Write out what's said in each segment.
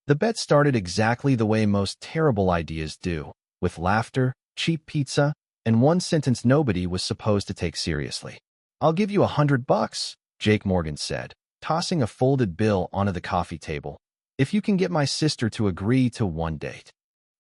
The bet started exactly the way most terrible ideas do, with laughter, cheap pizza, and one sentence nobody was supposed to take seriously. "I'll give you $100, Jake Morgan said, tossing a folded bill onto the coffee table, "if you can get my sister to agree to one date."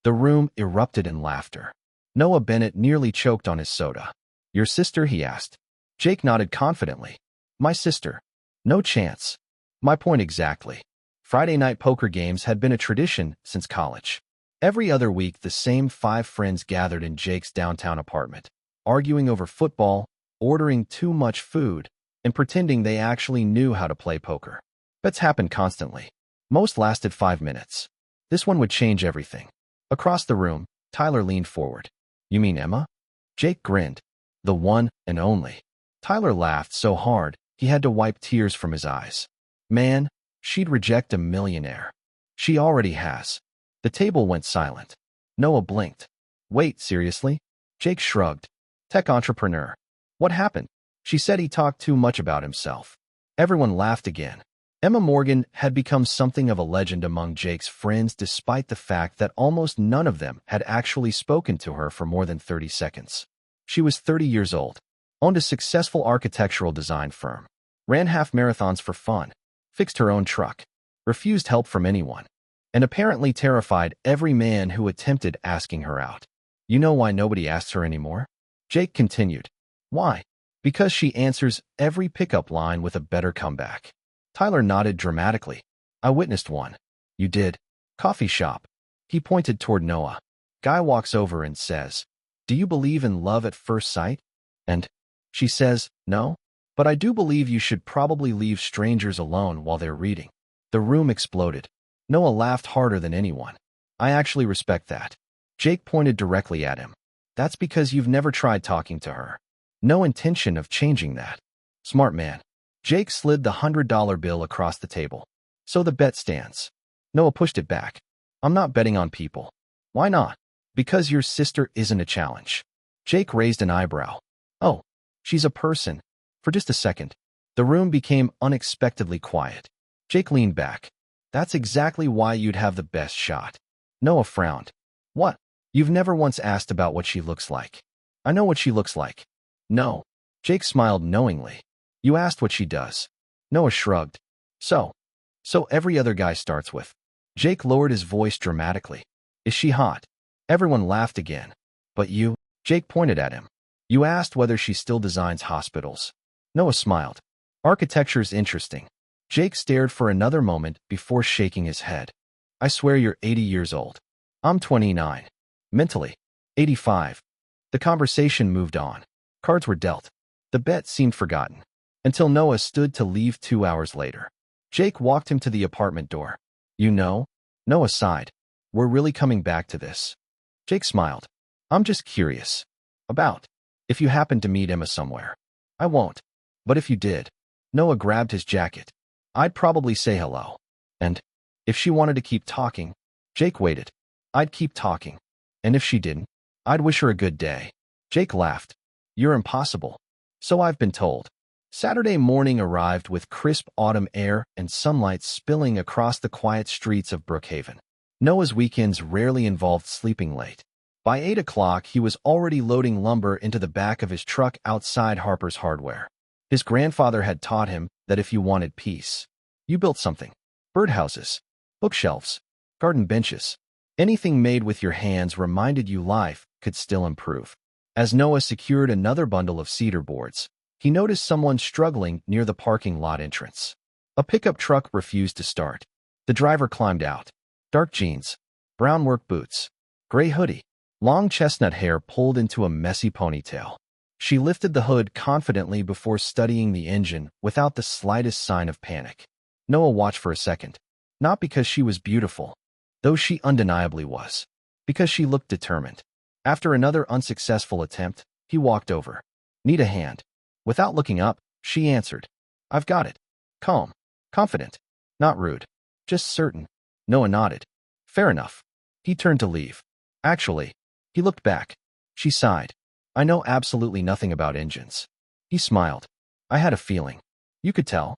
The room erupted in laughter. Noah Bennett nearly choked on his soda. "Your sister?" he asked. Jake nodded confidently. "My sister. No chance." My point exactly. Friday night poker games had been a tradition since college. Every other week, the same 5 friends gathered in Jake's downtown apartment, arguing over football, ordering too much food, and pretending they actually knew how to play poker. Bets happened constantly. Most lasted 5 minutes. This one would change everything. Across the room, Tyler leaned forward. "You mean Emma?" Jake grinned. "The one and only." Tyler laughed so hard, he had to wipe tears from his eyes. "Man, she'd reject a millionaire. She already has." The table went silent. Noah blinked. "Wait, seriously?" Jake shrugged. "Tech entrepreneur." "What happened?" "She said he talked too much about himself." Everyone laughed again. Emma Morgan had become something of a legend among Jake's friends despite the fact that almost none of them had actually spoken to her for more than 30 seconds. She was 30 years old, owned a successful architectural design firm, ran half marathons for fun, fixed her own truck, refused help from anyone, and apparently terrified every man who attempted asking her out. "You know why nobody asks her anymore?" Jake continued. "Why?" "Because she answers every pickup line with a better comeback." Tyler nodded dramatically. "I witnessed one." "You did?" "Coffee shop." He pointed toward Noah. "Guy walks over and says, 'Do you believe in love at first sight?' And she says, 'No, but I do believe you should probably leave strangers alone while they're reading.'" The room exploded. Noah laughed harder than anyone. "I actually respect that." Jake pointed directly at him. "That's because you've never tried talking to her. No intention of changing that." "Smart man." Jake slid the $100 bill across the table. "So the bet stands." Noah pushed it back. "I'm not betting on people." "Why not?" "Because your sister isn't a challenge." Jake raised an eyebrow. "Oh, she's a person." For just a second, the room became unexpectedly quiet. Jake leaned back. "That's exactly why you'd have the best shot." Noah frowned. "What? You've never once asked about what she looks like." "I know what she looks like." "No." Jake smiled knowingly. "You asked what she does." Noah shrugged. So every other guy starts with." Jake lowered his voice dramatically. "Is she hot?" Everyone laughed again. "But you," Jake pointed at him. "You asked whether she still designs hospitals." Noah smiled. "Architecture's interesting." Jake stared for another moment before shaking his head. "I swear you're 80 years old." "I'm 29. Mentally. 85. The conversation moved on. Cards were dealt. The bet seemed forgotten. Until Noah stood to leave 2 hours later. Jake walked him to the apartment door. "You know?" Noah sighed. "We're really coming back to this." Jake smiled. "I'm just curious. About if you happen to meet Emma somewhere." "I won't. But if you did." Noah grabbed his jacket. "I'd probably say hello. And if she wanted to keep talking." Jake waited. "I'd keep talking. And if she didn't, I'd wish her a good day." Jake laughed. "You're impossible." "So I've been told." Saturday morning arrived with crisp autumn air and sunlight spilling across the quiet streets of Brookhaven. Noah's weekends rarely involved sleeping late. By 8 o'clock, he was already loading lumber into the back of his truck outside Harper's Hardware. His grandfather had taught him that if you wanted peace, you built something. Birdhouses, bookshelves, garden benches. Anything made with your hands reminded you life could still improve. As Noah secured another bundle of cedar boards, he noticed someone struggling near the parking lot entrance. A pickup truck refused to start. The driver climbed out. Dark jeans, brown work boots, gray hoodie, long chestnut hair pulled into a messy ponytail. She lifted the hood confidently before studying the engine without the slightest sign of panic. Noah watched for a second. Not because she was beautiful, though she undeniably was. Because she looked determined. After another unsuccessful attempt, he walked over. "Need a hand?" Without looking up, she answered. "I've got it." Calm, confident, not rude, just certain. Noah nodded. "Fair enough." He turned to leave. "Actually," he looked back. She sighed. "I know absolutely nothing about engines." He smiled. "I had a feeling." "You could tell."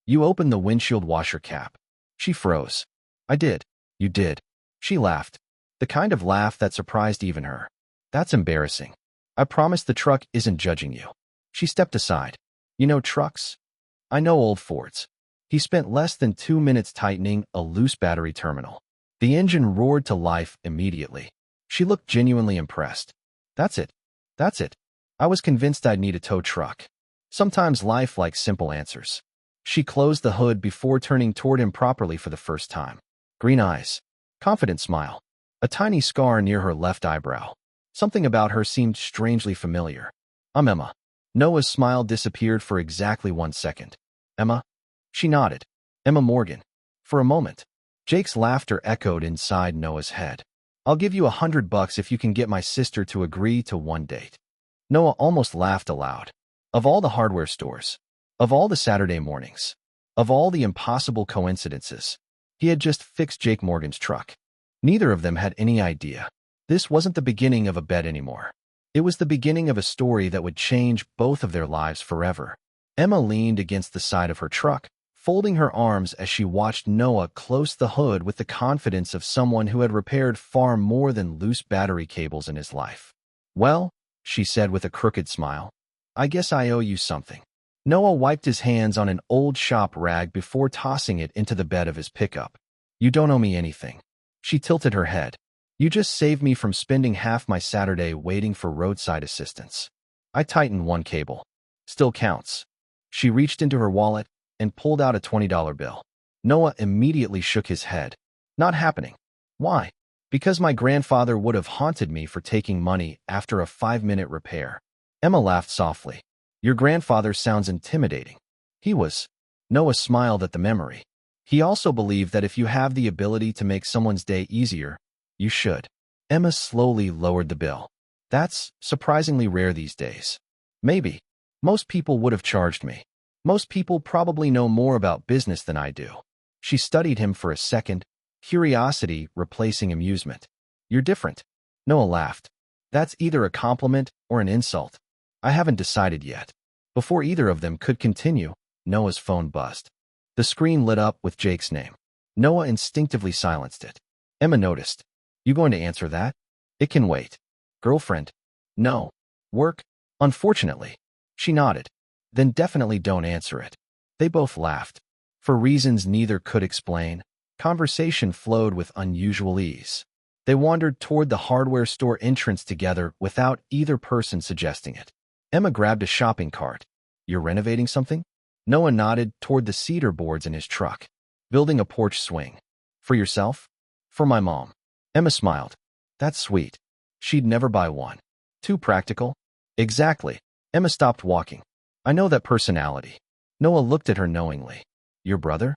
"You opened the windshield washer cap." She froze. "I did." You did. She laughed. The kind of laugh that surprised even her. That's embarrassing. I promise the truck isn't judging you. She stepped aside. You know trucks? I know old Fords. He spent less than 2 minutes tightening a loose battery terminal. The engine roared to life immediately. She looked genuinely impressed. That's it. That's it. I was convinced I'd need a tow truck. Sometimes life likes simple answers. She closed the hood before turning toward him properly for the first time. Green eyes. Confident smile. A tiny scar near her left eyebrow. Something about her seemed strangely familiar. I'm Emma. Noah's smile disappeared for exactly 1 second. Emma? She nodded. Emma Morgan. For a moment. Jake's laughter echoed inside Noah's head. I'll give you $100 if you can get my sister to agree to one date. Noah almost laughed aloud. Of all the hardware stores, of all the Saturday mornings, of all the impossible coincidences, he had just fixed Jake Morgan's truck. Neither of them had any idea. This wasn't the beginning of a bet anymore. It was the beginning of a story that would change both of their lives forever. Emma leaned against the side of her truck, folding her arms as she watched Noah close the hood with the confidence of someone who had repaired far more than loose battery cables in his life. Well, she said with a crooked smile, I guess I owe you something. Noah wiped his hands on an old shop rag before tossing it into the bed of his pickup. You don't owe me anything. She tilted her head. You just saved me from spending half my Saturday waiting for roadside assistance. I tightened one cable. Still counts. She reached into her wallet and pulled out a $20 bill. Noah immediately shook his head. Not happening. Why? Because my grandfather would have haunted me for taking money after a 5-minute repair. Emma laughed softly. Your grandfather sounds intimidating. He was. Noah smiled at the memory. He also believed that if you have the ability to make someone's day easier, you should. Emma slowly lowered the bill. That's surprisingly rare these days. Maybe. Most people would have charged me. Most people probably know more about business than I do. She studied him for a second, curiosity replacing amusement. You're different. Noah laughed. That's either a compliment or an insult. I haven't decided yet. Before either of them could continue, Noah's phone buzzed. The screen lit up with Jake's name. Noah instinctively silenced it. Emma noticed. You going to answer that? It can wait. Girlfriend? No. Work? Unfortunately. She nodded. Then definitely don't answer it. They both laughed. For reasons neither could explain, conversation flowed with unusual ease. They wandered toward the hardware store entrance together without either person suggesting it. Emma grabbed a shopping cart. You're renovating something? Noah nodded toward the cedar boards in his truck. Building a porch swing. For yourself? For my mom. Emma smiled. That's sweet. She'd never buy one. Too practical? Exactly. Emma stopped walking. I know that personality. Noah looked at her knowingly. Your brother?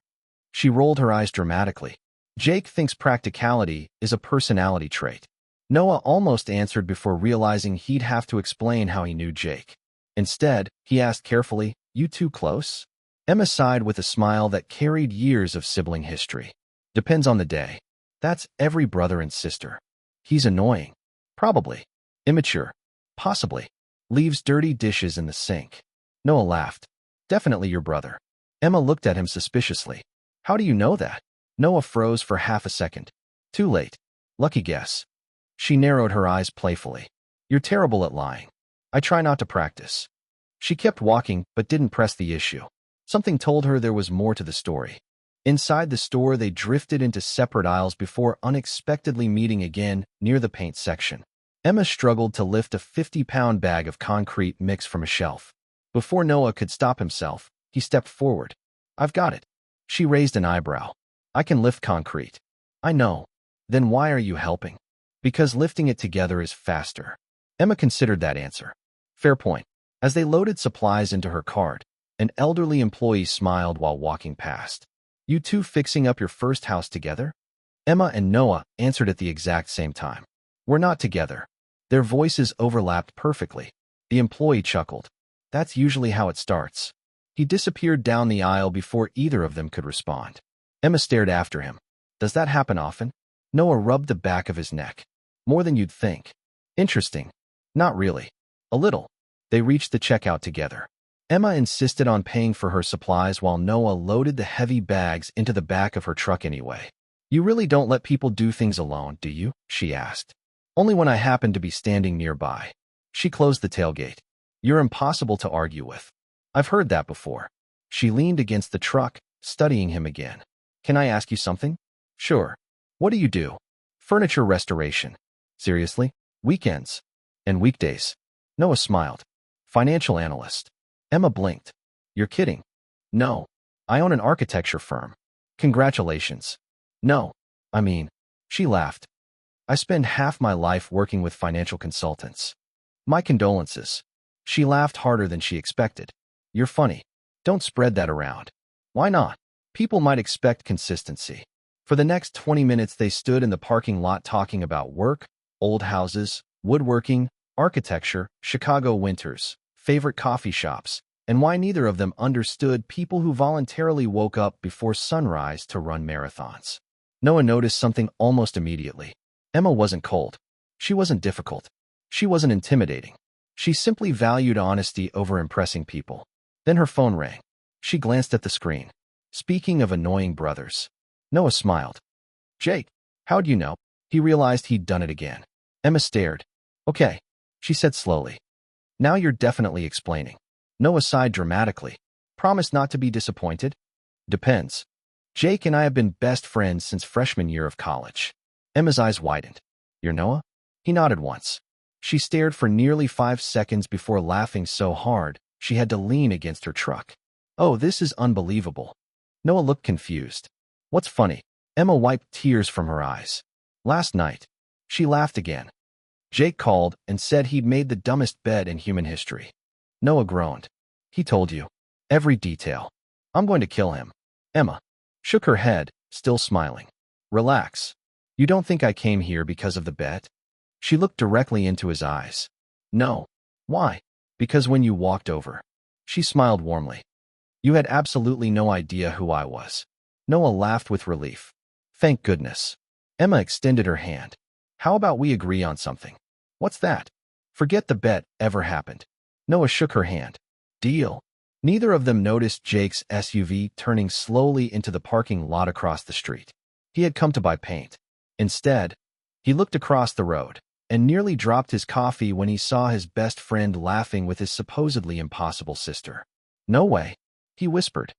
She rolled her eyes dramatically. Jake thinks practicality is a personality trait. Noah almost answered before realizing he'd have to explain how he knew Jake. Instead, he asked carefully, You too close? Emma sighed with a smile that carried years of sibling history. Depends on the day. That's every brother and sister. He's annoying. Probably. Immature. Possibly. Leaves dirty dishes in the sink. Noah laughed. Definitely your brother. Emma looked at him suspiciously. How do you know that? Noah froze for half a second. Too late. Lucky guess. She narrowed her eyes playfully. You're terrible at lying. I try not to practice. She kept walking but didn't press the issue. Something told her there was more to the story. Inside the store, they drifted into separate aisles before unexpectedly meeting again near the paint section. Emma struggled to lift a 50-pound bag of concrete mix from a shelf. Before Noah could stop himself, he stepped forward. I've got it. She raised an eyebrow. I can lift concrete. I know. Then why are you helping? Because lifting it together is faster. Emma considered that answer. Fair point. As they loaded supplies into her cart, an elderly employee smiled while walking past. You two fixing up your first house together? Emma and Noah answered at the exact same time. We're not together. Their voices overlapped perfectly. The employee chuckled. That's usually how it starts. He disappeared down the aisle before either of them could respond. Emma stared after him. Does that happen often? Noah rubbed the back of his neck. More than you'd think. Interesting. Not really. A little. They reached the checkout together. Emma insisted on paying for her supplies while Noah loaded the heavy bags into the back of her truck anyway. You really don't let people do things alone, do you? She asked. Only when I happened to be standing nearby. She closed the tailgate. You're impossible to argue with. I've heard that before. She leaned against the truck, studying him again. Can I ask you something? Sure. What do you do? Furniture restoration. Seriously? Weekends. And weekdays. Noah smiled. Financial analyst. Emma blinked. You're kidding. No. I own an architecture firm. Congratulations. No. I mean, she laughed. I spend half my life working with financial consultants. My condolences. She laughed harder than she expected. You're funny. Don't spread that around. Why not? People might expect consistency. For the next 20 minutes they stood in the parking lot talking about work, old houses, woodworking, architecture, Chicago winters, favorite coffee shops, and why neither of them understood people who voluntarily woke up before sunrise to run marathons. Noah noticed something almost immediately. Emma wasn't cold. She wasn't difficult. She wasn't intimidating. She simply valued honesty over impressing people. Then her phone rang. She glanced at the screen. Speaking of annoying brothers. Noah smiled. Jake, how'd you know? He realized he'd done it again. Emma stared. Okay, she said slowly. Now you're definitely explaining. Noah sighed dramatically. Promise not to be disappointed? Depends. Jake and I have been best friends since freshman year of college. Emma's eyes widened. You're Noah? He nodded once. She stared for nearly 5 seconds before laughing so hard she had to lean against her truck. Oh, this is unbelievable. Noah looked confused. What's funny? Emma wiped tears from her eyes. Last night. She laughed again. Jake called and said he'd made the dumbest bet in human history. Noah groaned. He told you. Every detail. I'm going to kill him. Emma shook her head, still smiling. Relax. You don't think I came here because of the bet? She looked directly into his eyes. No. Why? Because when you walked over. She smiled warmly. You had absolutely no idea who I was. Noah laughed with relief. Thank goodness. Emma extended her hand. How about we agree on something? What's that? Forget the bet ever happened. Noah shook her hand. Deal. Neither of them noticed Jake's SUV turning slowly into the parking lot across the street. He had come to buy paint. Instead, he looked across the road and nearly dropped his coffee when he saw his best friend laughing with his supposedly impossible sister. No way, he whispered.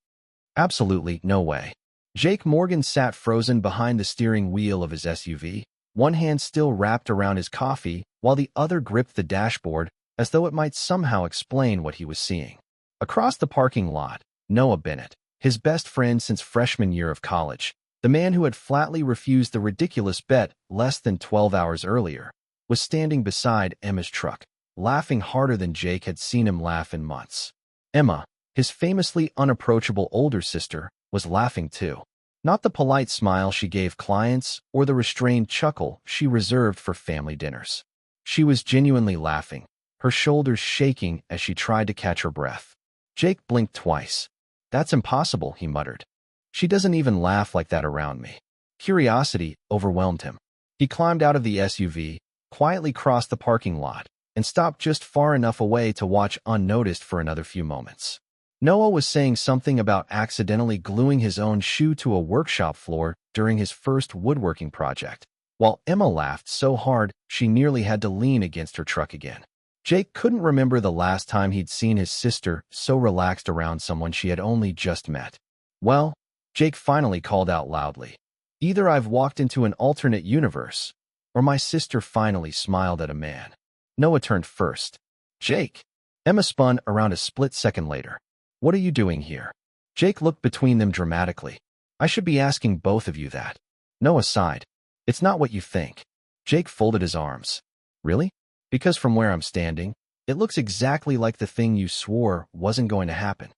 Absolutely no way. Jake Morgan sat frozen behind the steering wheel of his SUV, one hand still wrapped around his coffee while the other gripped the dashboard as though it might somehow explain what he was seeing. Across the parking lot, Noah Bennett, his best friend since freshman year of college, the man who had flatly refused the ridiculous bet less than 12 hours earlier, was standing beside Emma's truck, laughing harder than Jake had seen him laugh in months. Emma, his famously unapproachable older sister, was laughing too. Not the polite smile she gave clients or the restrained chuckle she reserved for family dinners. She was genuinely laughing, her shoulders shaking as she tried to catch her breath. Jake blinked twice. That's impossible, he muttered. She doesn't even laugh like that around me. Curiosity overwhelmed him. He climbed out of the SUV, quietly crossed the parking lot, and stopped just far enough away to watch unnoticed for another few moments. Noah was saying something about accidentally gluing his own shoe to a workshop floor during his first woodworking project, while Emma laughed so hard she nearly had to lean against her truck again. Jake couldn't remember the last time he'd seen his sister so relaxed around someone she had only just met. Well, Jake finally called out loudly. Either I've walked into an alternate universe, or my sister finally smiled at a man. Noah turned first. Jake. Emma spun around a split second later. What are you doing here? Jake looked between them dramatically. I should be asking both of you that. Noah sighed. It's not what you think. Jake folded his arms. Really? Because from where I'm standing, it looks exactly like the thing you swore wasn't going to happen.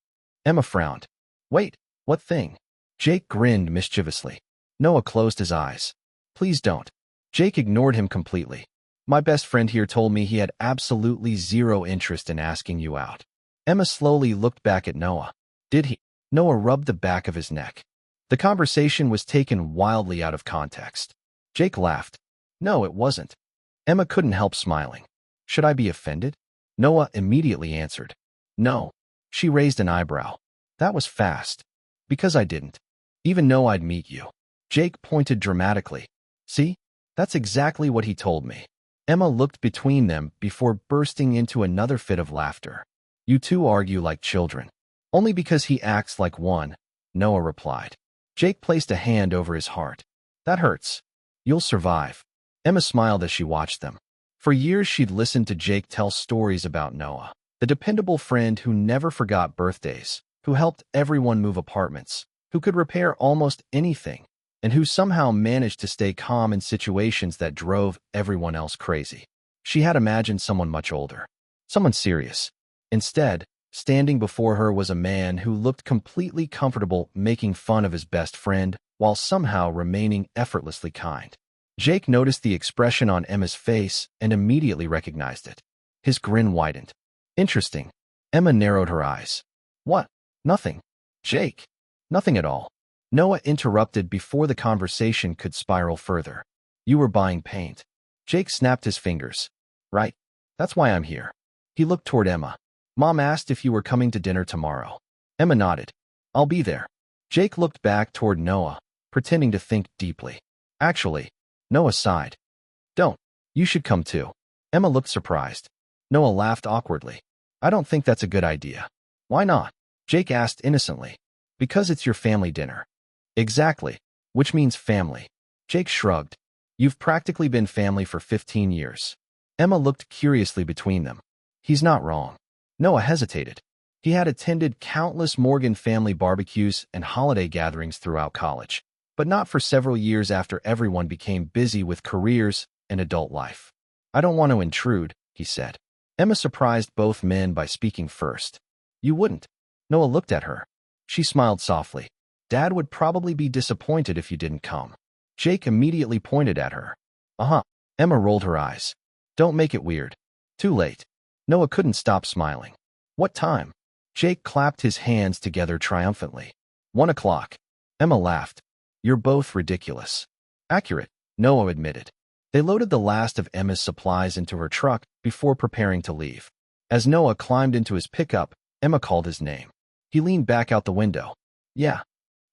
Emma frowned. Wait, what thing? Jake grinned mischievously. Noah closed his eyes. Please don't. Jake ignored him completely. My best friend here told me he had absolutely zero interest in asking you out. Emma slowly looked back at Noah. Did he? Noah rubbed the back of his neck. The conversation was taken wildly out of context. Jake laughed. No, it wasn't. Emma couldn't help smiling. Should I be offended? Noah immediately answered. No. She raised an eyebrow. That was fast. Because I didn't even know I'd meet you. Jake pointed dramatically. See? That's exactly what he told me. Emma looked between them before bursting into another fit of laughter. You two argue like children. Only because he acts like one, Noah replied. Jake placed a hand over his heart. That hurts. You'll survive. Emma smiled as she watched them. For years she'd listened to Jake tell stories about Noah, the dependable friend who never forgot birthdays, who helped everyone move apartments, who could repair almost anything, and who somehow managed to stay calm in situations that drove everyone else crazy. She had imagined someone much older, someone serious. Instead, standing before her was a man who looked completely comfortable making fun of his best friend while somehow remaining effortlessly kind. Jake noticed the expression on Emma's face and immediately recognized it. His grin widened. Interesting. Emma narrowed her eyes. What? Nothing. Jake. Nothing at all. Noah interrupted before the conversation could spiral further. You were buying paint. Jake snapped his fingers. Right. That's why I'm here. He looked toward Emma. Mom asked if you were coming to dinner tomorrow. Emma nodded. I'll be there. Jake looked back toward Noah, pretending to think deeply. Actually, Noah sighed. Don't. You should come too. Emma looked surprised. Noah laughed awkwardly. I don't think that's a good idea. Why not? Jake asked innocently. Because it's your family dinner. Exactly. Which means family. Jake shrugged. You've practically been family for 15 years. Emma looked curiously between them. He's not wrong. Noah hesitated. He had attended countless Morgan family barbecues and holiday gatherings throughout college, but not for several years after everyone became busy with careers and adult life. I don't want to intrude, he said. Emma surprised both men by speaking first. You wouldn't. Noah looked at her. She smiled softly. Dad would probably be disappointed if you didn't come. Jake immediately pointed at her. Uh-huh. Emma rolled her eyes. Don't make it weird. Too late. Noah couldn't stop smiling. What time? Jake clapped his hands together triumphantly. 1 o'clock. Emma laughed. You're both ridiculous. Accurate, Noah admitted. They loaded the last of Emma's supplies into her truck before preparing to leave. As Noah climbed into his pickup, Emma called his name. He leaned back out the window. Yeah.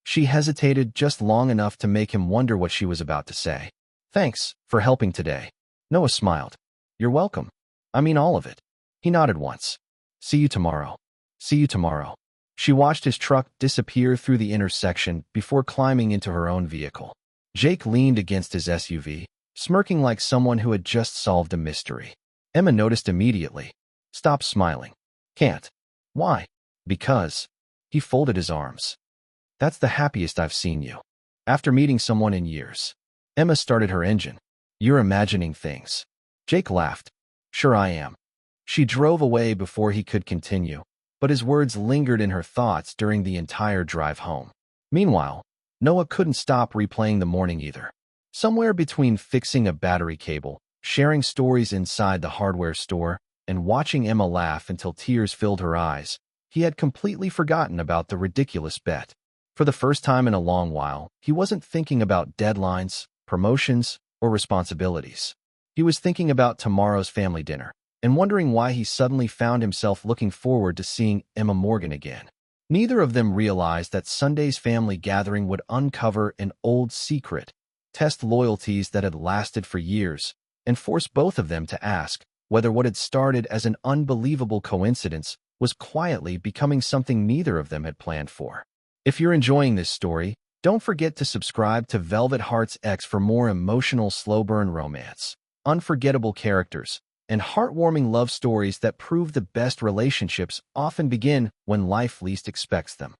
She hesitated just long enough to make him wonder what she was about to say. Thanks for helping today. Noah smiled. You're welcome. I mean all of it. He nodded once. See you tomorrow. See you tomorrow. She watched his truck disappear through the intersection before climbing into her own vehicle. Jake leaned against his SUV, smirking like someone who had just solved a mystery. Emma noticed immediately. Stop smiling. Can't. Why? Because. He folded his arms. That's the happiest I've seen you. After meeting someone in years. Emma started her engine. You're imagining things. Jake laughed. Sure I am. She drove away before he could continue, but his words lingered in her thoughts during the entire drive home. Meanwhile, Noah couldn't stop replaying the morning either. Somewhere between fixing a battery cable, sharing stories inside the hardware store, and watching Emma laugh until tears filled her eyes, he had completely forgotten about the ridiculous bet. For the first time in a long while, he wasn't thinking about deadlines, promotions, or responsibilities. He was thinking about tomorrow's family dinner, and wondering why he suddenly found himself looking forward to seeing Emma Morgan again. Neither of them realized that Sunday's family gathering would uncover an old secret, test loyalties that had lasted for years, and force both of them to ask whether what had started as an unbelievable coincidence was quietly becoming something neither of them had planned for. If you're enjoying this story, don't forget to subscribe to Velvet Hearts X for more emotional slow-burn romance, unforgettable characters, and heartwarming love stories that prove the best relationships often begin when life least expects them.